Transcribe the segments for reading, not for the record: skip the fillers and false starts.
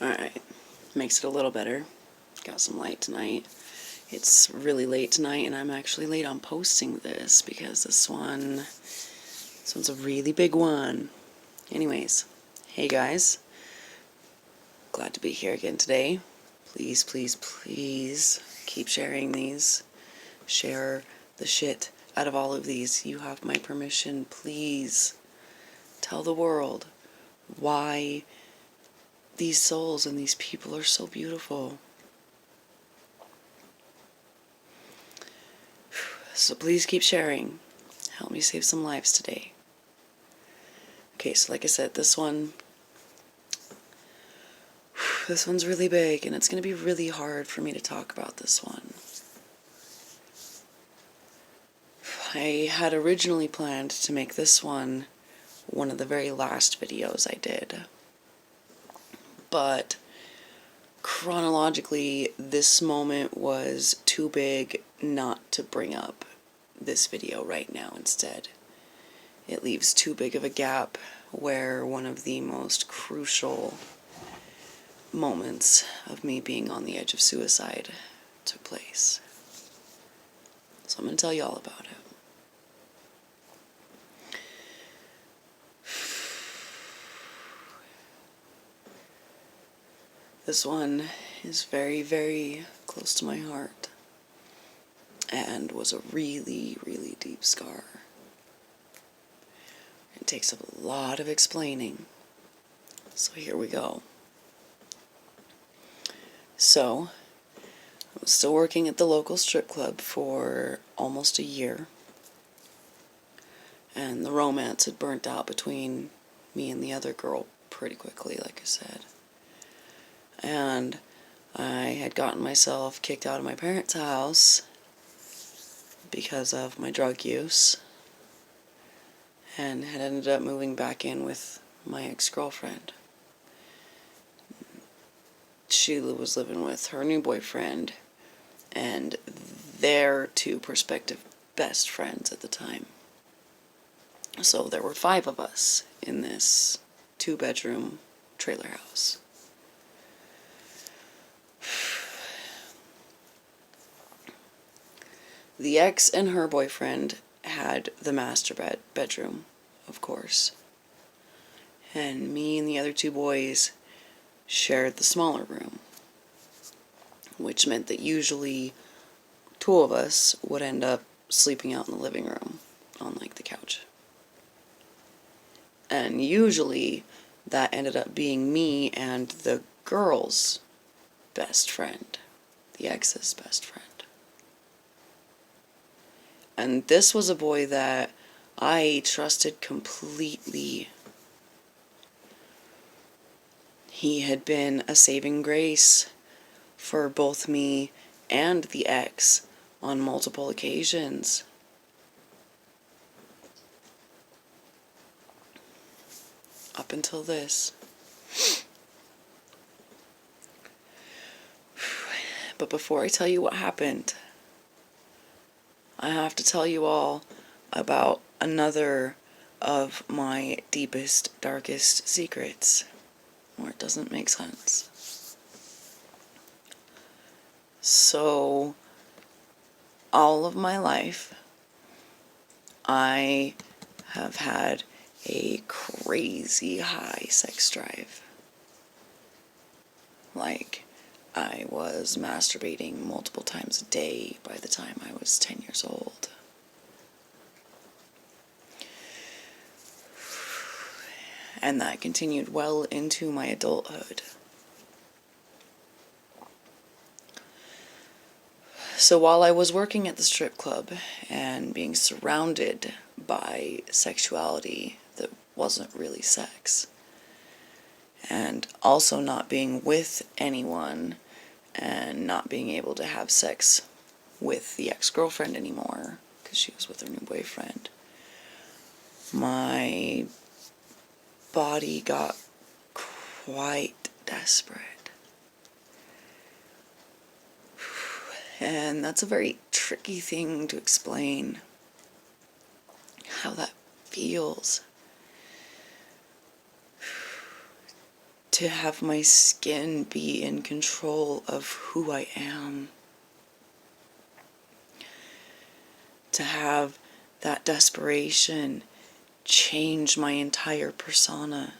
Alright, makes it a little better. Got some light tonight. It's really late tonight, and I'm actually late on posting this because this one's a really big one. Anyways, hey guys, glad to be here again today. Please, please, please keep sharing these. Share the shit out of all of these. You have my permission. Please tell the world why these souls and these people are so beautiful. So please keep sharing. Help me save some lives today. Okay, so like I said, this one's really big, and it's going to be really hard for me to talk about this one. I had originally planned to make this one of the very last videos I did. But chronologically, this moment was too big not to bring up this video right now instead. It leaves too big of a gap where one of the most crucial moments of me being on the edge of suicide took place. So I'm going to tell you all about it. This one is very, very close to my heart and was a really, really deep scar. It takes a lot of explaining. So here we go. So, I was still working at the local strip club for almost a year, and the romance had burnt out between me and the other girl pretty quickly, like I said. And I had gotten myself kicked out of my parents' house because of my drug use, and had ended up moving back in with my ex-girlfriend. She was living with her new boyfriend and their two prospective best friends at the time. So there were 5 of us in this 2-bedroom trailer house. The ex and her boyfriend had the master bedroom, of course. And me and the other 2 boys shared the smaller room, which meant that usually 2 of us would end up sleeping out in the living room on like the couch. And usually that ended up being me and the girl's best friend, the ex's best friend. And this was a boy that I trusted completely. He had been a saving grace for both me and the ex on multiple occasions. Up until this. But before I tell you what happened, I have to tell you all about another of my deepest, darkest secrets, where it doesn't make sense. So, all of my life, I have had a crazy high sex drive. Like, I was masturbating multiple times a day by the time I was 10 years old. And that continued well into my adulthood. So while I was working at the strip club and being surrounded by sexuality that wasn't really sex, and also not being with anyone and not being able to have sex with the ex-girlfriend anymore because she was with her new boyfriend, my body got quite desperate. And that's a very tricky thing to explain, how that feels. to have my skin be in control of who I am. To have that desperation change my entire persona.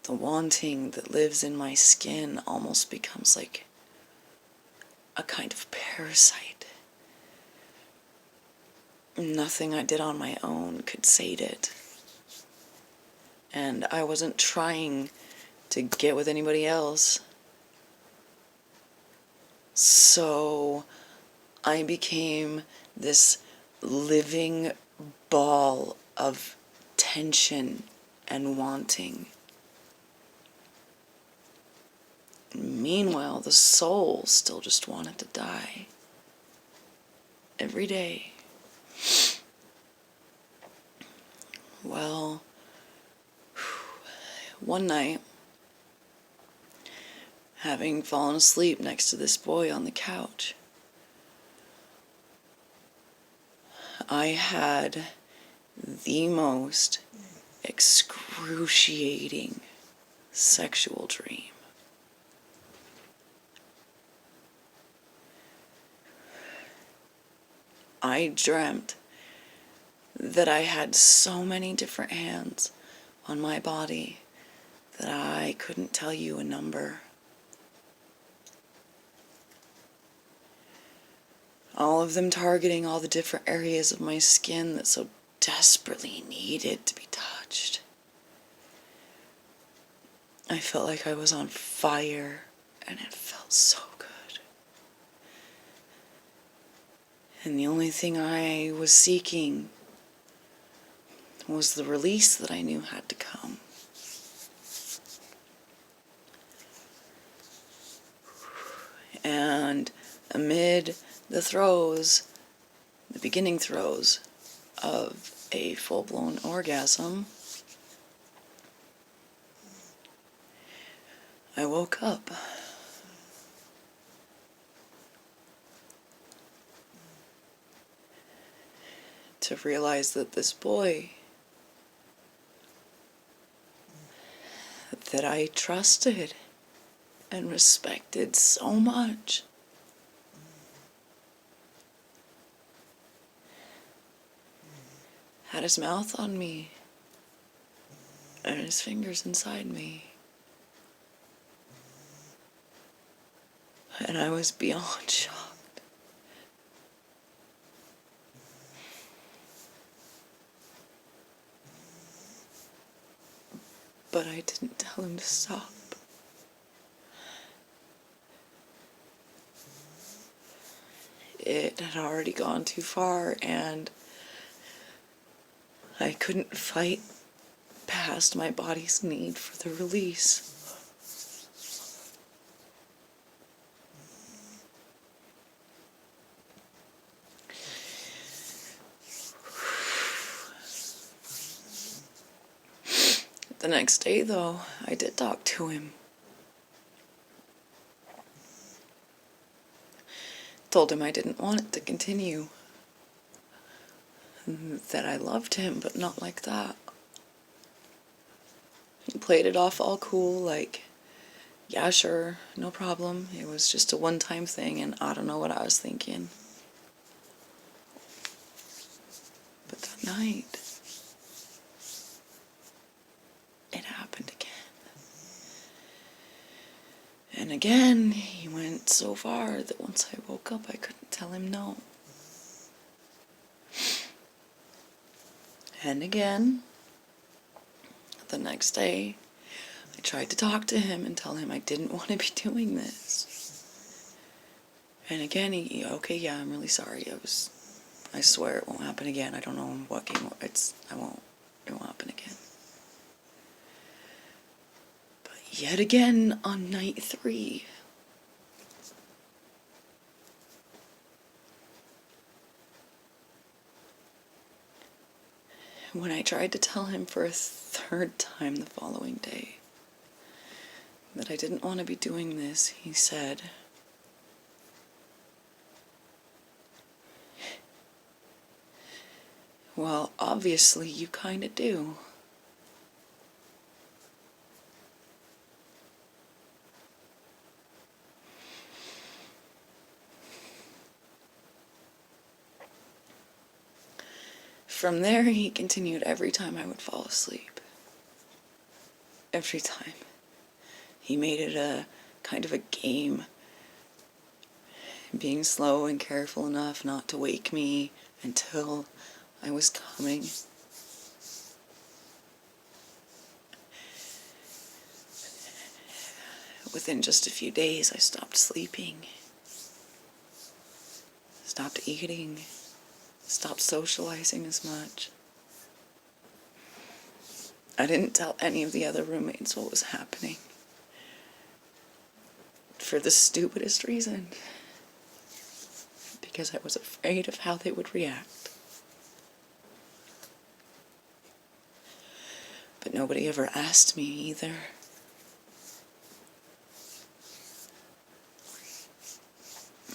The wanting that lives in my skin almost becomes like a kind of parasite. Nothing I did on my own could sate it. And I wasn't trying to get with anybody else. So I became this living ball of tension and wanting. Meanwhile, the soul still just wanted to die. Every day. Well, one night, having fallen asleep next to this boy on the couch, I had the most excruciating sexual dream. I dreamt that I had so many different hands on my body that I couldn't tell you a number. All of them targeting all the different areas of my skin that so desperately needed to be touched. I felt like I was on fire, and it felt so good. And the only thing I was seeking was the release that I knew had to come. And amid the throes, the beginning throes of a full-blown orgasm, I woke up. To realize that this boy that I trusted and respected so much had his mouth on me and his fingers inside me. And I was beyond shocked. But I didn't tell him to stop. It had already gone too far, and I couldn't fight past my body's need for the release. The next day, though, I did talk to him. Told him I didn't want it to continue. That I loved him, but not like that. He played it off all cool, like, yeah, sure, no problem. It was just a one-time thing, and I don't know what I was thinking. But that night, it happened again. And again, he went so far that once I woke up, I couldn't tell him no. And again, the next day, I tried to talk to him and tell him I didn't want to be doing this. And again, okay, yeah, I'm really sorry. I swear it won't happen again. I don't know what game it won't happen again. But yet again, on night 3, when I tried to tell him for a 3rd time the following day that I didn't want to be doing this, he said, well, obviously you kinda do. From there, he continued every time I would fall asleep. Every time. He made it a kind of a game, being slow and careful enough not to wake me until I was coming. Within just a few days, I stopped sleeping, stopped eating, stopped socializing as much. I didn't tell any of the other roommates what was happening, for the stupidest reason, because I was afraid of how they would react. But nobody ever asked me either.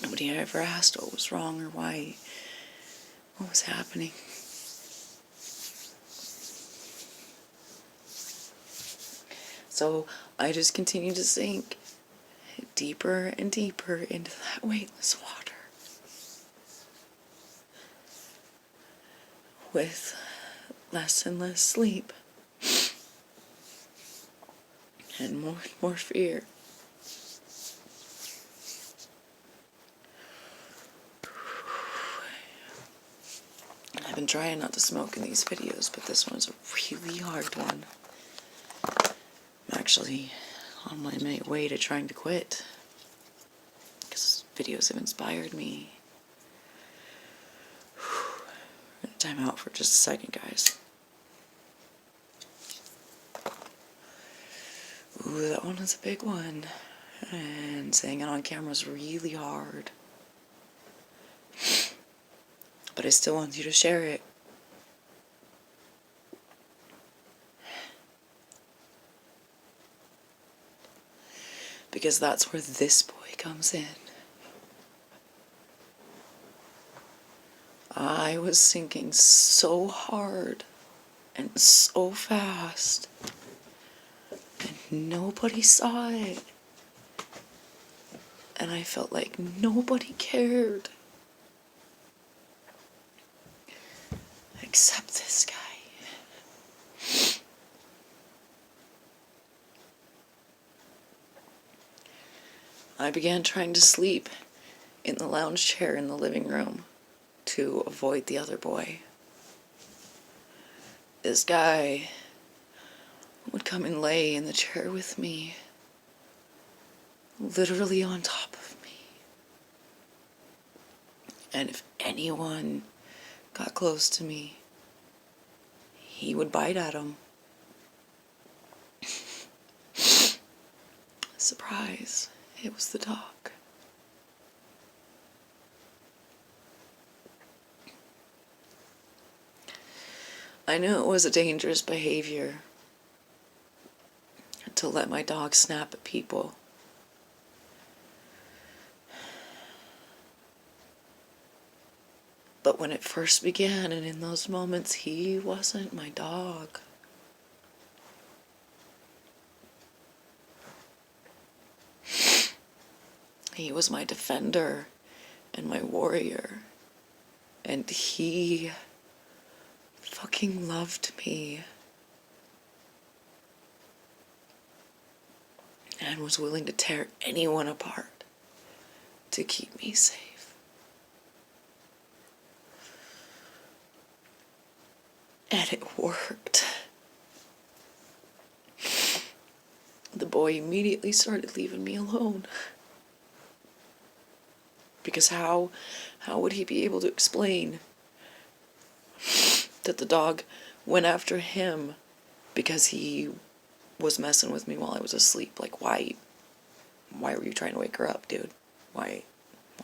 Nobody ever asked what was wrong or why, what was happening. So I just continued to sink deeper and deeper into that weightless water, with less and less sleep and more fear. I've been trying not to smoke in these videos, but this one's a really hard one. I'm actually on my way to trying to quit, because videos have inspired me. Time out for just a second, guys. Ooh, that one was a big one. And saying it on camera is really hard. But I still want you to share it. Because that's where this boy comes in. I was sinking so hard and so fast, and nobody saw it. And I felt like nobody cared. Except this guy. I began trying to sleep in the lounge chair in the living room to avoid the other boy. This guy would come and lay in the chair with me, literally on top of me. And if anyone got close to me, he would bite at him. Surprise, it was the dog. I knew it was a dangerous behavior to let my dog snap at people. But when it first began, and in those moments, he wasn't my dog. He was my defender and my warrior. And he fucking loved me. And was willing to tear anyone apart to keep me safe. And it worked. The boy immediately started leaving me alone. Because how would he be able to explain that the dog went after him because he was messing with me while I was asleep? Like, why were you trying to wake her up, dude? Why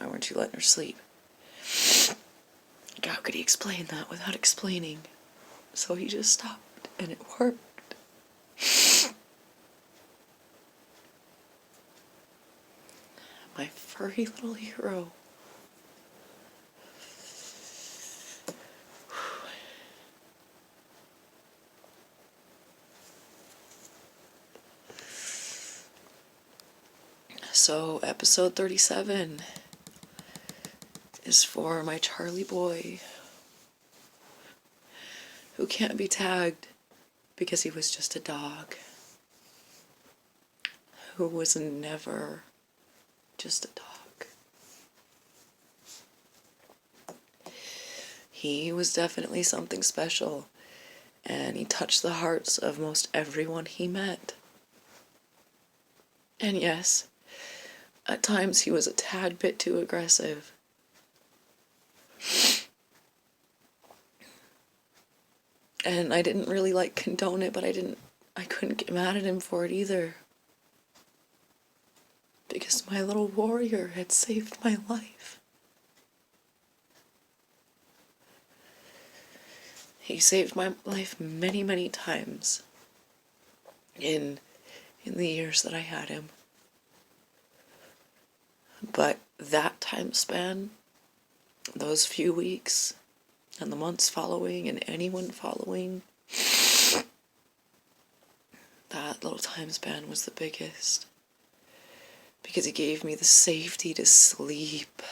weren't you letting her sleep? How could he explain that without explaining? So he just stopped, and it worked. My furry little hero. So, episode 37 is for my Charlie boy. who can't be tagged because he was just a dog, who was never just a dog. He was definitely something special, and he touched the hearts of most everyone he met. And yes, at times he was a tad bit too aggressive. And I didn't really condone it, but I couldn't get mad at him for it either. Because my little warrior had saved my life. He saved my life many, many times in the years that I had him. But that time span, those few weeks, and the months following, and anyone following, that little time span was the biggest. Because he gave me the safety to sleep.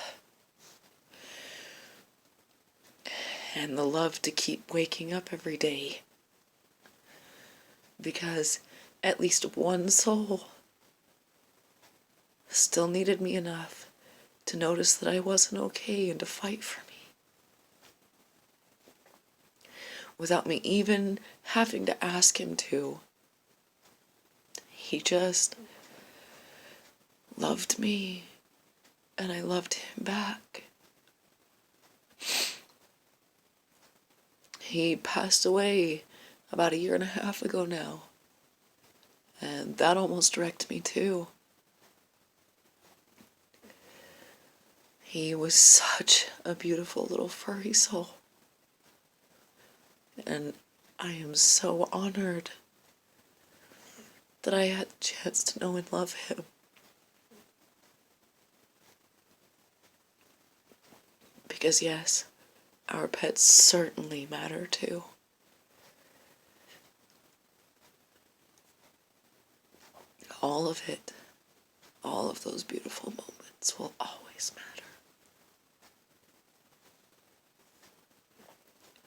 And the love to keep waking up every day. Because at least one soul still needed me enough to notice that I wasn't okay and to fight for me. Without me even having to ask him to. He just loved me, and I loved him back. He passed away about 1.5 years ago now, and that almost wrecked me too. He was such a beautiful little furry soul, and I am so honored that I had the chance to know and love him. Because yes, our pets certainly matter too. All of it, all of those beautiful moments will always matter.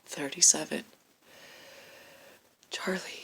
37. Charlie.